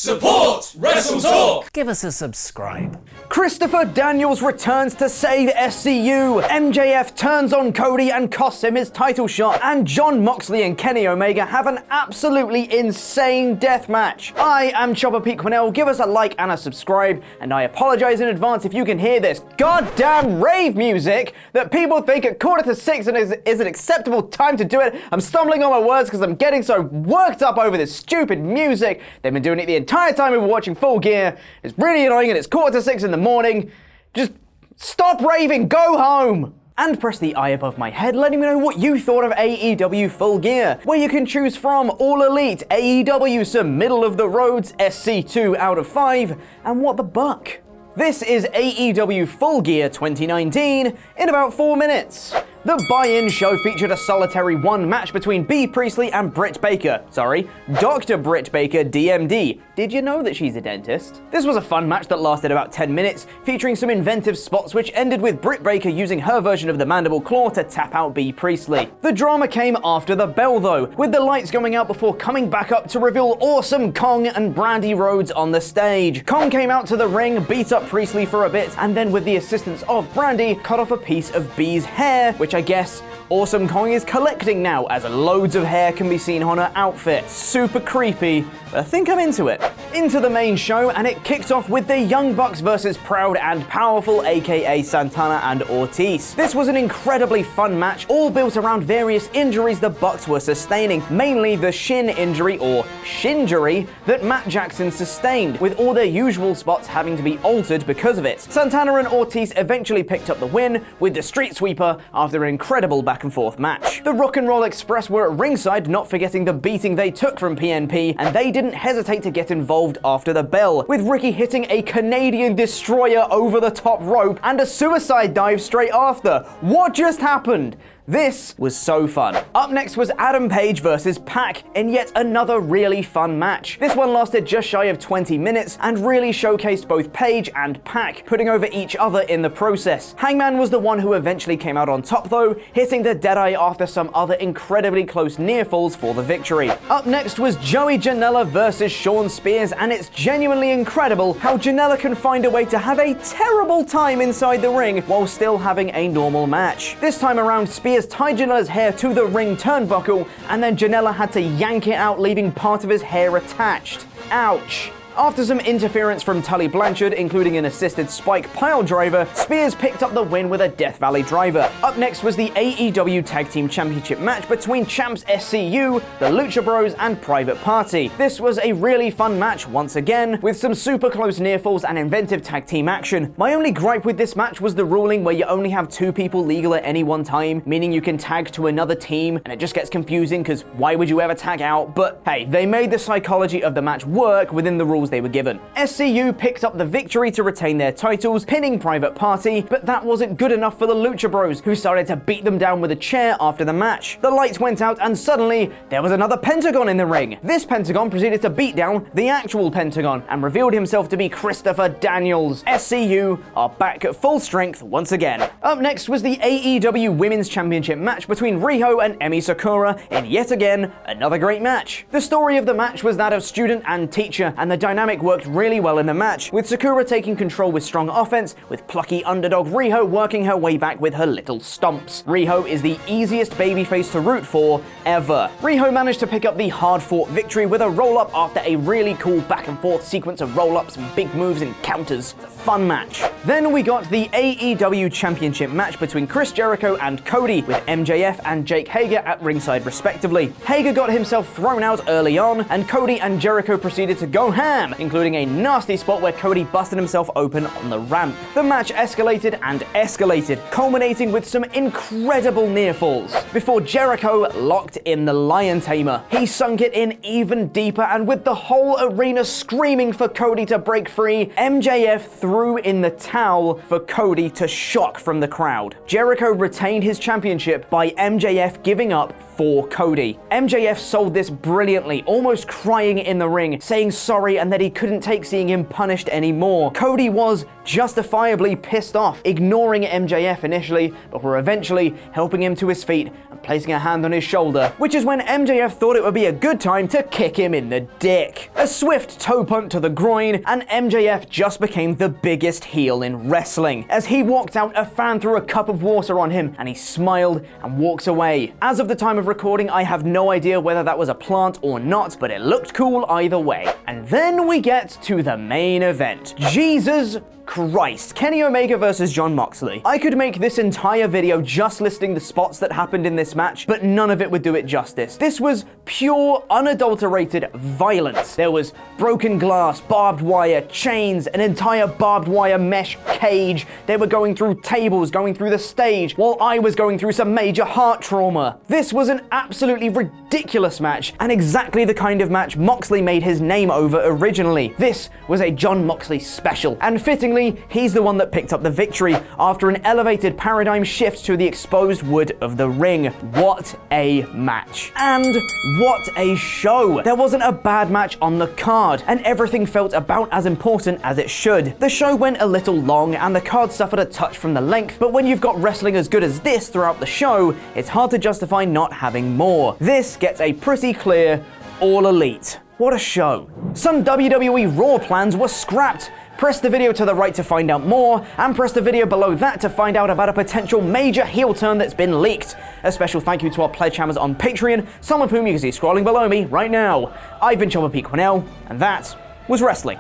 Support WrestleTalk! Give us a subscribe. Christopher Daniels returns to save SCU. MJF turns on Cody and costs him his title shot. And Jon Moxley and Kenny Omega have an absolutely insane death match. I am Chopper Pete Quinnell. Give us a like and a subscribe. And I apologize in advance if you can hear this goddamn rave music that people think at 5:45 and is an acceptable time to do it. I'm stumbling on my words because I'm getting so worked up over this stupid music. They've been doing it the entire time we were watching Full Gear. It's really annoying and it's 5:45 in the morning. Just stop raving, go home! And press the eye above my head letting me know what you thought of AEW Full Gear, where you can choose from All Elite, AEW some middle of the roads, SC2 out of 5, and what the buck. This is AEW Full Gear 2019 in about 4 minutes. The buy-in show featured a solitary one match between Bea Priestley and Britt Baker. Sorry, Dr. Britt Baker, DMD. Did you know that she's a dentist? This was a fun match that lasted about 10 minutes, featuring some inventive spots which ended with Britt Baker using her version of the mandible claw to tap out Bea Priestley. The drama came after the bell though, with the lights going out before coming back up to reveal Awesome Kong and Brandy Rhodes on the stage. Kong came out to the ring, beat up Priestley for a bit, and then with the assistance of Brandy, cut off a piece of Bea's hair, which I guess Awesome Kong is collecting now, as loads of hair can be seen on her outfit. Super creepy, but I think I'm into it. Into the main show, and it kicked off with the Young Bucks versus Proud and Powerful, aka Santana and Ortiz. This was an incredibly fun match, all built around various injuries the Bucks were sustaining, mainly the shin injury, or shinjury, that Matt Jackson sustained, with all their usual spots having to be altered because of it. Santana and Ortiz eventually picked up the win with the Street Sweeper after an incredible back and forth match. The Rock and Roll Express were at ringside, not forgetting the beating they took from PNP, and they didn't hesitate to get involved after the bell, with Ricky hitting a Canadian destroyer over the top rope and a suicide dive straight after. What just happened? This was so fun. Up next was Adam Page versus Pac in yet another really fun match. This one lasted just shy of 20 minutes and really showcased both Paige and Pac, putting over each other in the process. Hangman was the one who eventually came out on top though, hitting the Deadeye after some other incredibly close near falls for the victory. Up next was Joey Janella versus Shawn Spears, and it's genuinely incredible how Janella can find a way to have a terrible time inside the ring while still having a normal match. This time around, Spears tied Janella's hair to the ring turnbuckle, and then Janella had to yank it out, leaving part of his hair attached. Ouch. After some interference from Tully Blanchard, including an assisted spike pile driver, Spears picked up the win with a Death Valley driver. Up next was the AEW Tag Team Championship match between champs SCU, the Lucha Bros, and Private Party. This was a really fun match once again, with some super close near falls and inventive tag team action. My only gripe with this match was the ruling where you only have 2 people legal at any one time, meaning you can tag to another team, and it just gets confusing because why would you ever tag out? But hey, they made the psychology of the match work within the rules they were given. SCU picked up the victory to retain their titles, pinning Private Party, but that wasn't good enough for the Lucha Bros, who started to beat them down with a chair after the match. The lights went out and suddenly there was another Pentagon in the ring. This Pentagon proceeded to beat down the actual Pentagon and revealed himself to be Christopher Daniels. SCU are back at full strength once again. Up next was the AEW Women's Championship match between Rijo and Emi Sakura in yet again another great match. The story of the match was that of student and teacher, and the dynamic worked really well in the match, with Sakura taking control with strong offense, with plucky underdog Rijo working her way back with her little stomps. Rijo is the easiest babyface to root for ever. Rijo managed to pick up the hard-fought victory with a roll-up after a really cool back-and-forth sequence of roll-ups and big moves and counters. It's a fun match. Then we got the AEW Championship match between Chris Jericho and Cody, with MJF and Jake Hager at ringside respectively. Hager got himself thrown out early on, and Cody and Jericho proceeded to go ham, including a nasty spot where Cody busted himself open on the ramp. The match escalated and escalated, culminating with some incredible near falls, before Jericho locked in the Lion Tamer. He sunk it in even deeper, and with the whole arena screaming for Cody to break free, MJF threw in the towel for Cody to shock from the crowd. Jericho retained his championship by MJF giving up for Cody. MJF sold this brilliantly, almost crying in the ring, saying sorry and that he couldn't take seeing him punished anymore. Cody was justifiably pissed off, ignoring MJF initially, before eventually helping him to his feet and placing a hand on his shoulder, which is when MJF thought it would be a good time to kick him in the dick. A swift toe punt to the groin, and MJF just became the biggest heel in wrestling. As he walked out, a fan threw a cup of water on him, and he smiled and walked away. As of the time of recording, I have no idea whether that was a plant or not, but it looked cool either way. And then we get to the main event. Jesus Christ, Kenny Omega versus Jon Moxley. I could make this entire video just listing the spots that happened in this match, but none of it would do it justice. This was pure, unadulterated violence. There was broken glass, barbed wire, chains, an entire barbed wire mesh cage. They were going through tables, going through the stage, while I was going through some major heart trauma. This was an absolutely ridiculous match, and exactly the kind of match Moxley made his name over originally. This was a Jon Moxley special, and fittingly, he's the one that picked up the victory after an elevated paradigm shift to the exposed wood of the ring. What a match. And what a show. There wasn't a bad match on the card, and everything felt about as important as it should. The show went a little long, and the card suffered a touch from the length, but when you've got wrestling as good as this throughout the show, it's hard to justify not having more. This gets a pretty clear All Elite. What a show. Some WWE Raw plans were scrapped. Press the video to the right to find out more, and press the video below that to find out about a potential major heel turn that's been leaked. A special thank you to our pledge hammers on Patreon, some of whom you can see scrolling below me right now. I've been Chopper Pete Quinnell, and that was wrestling.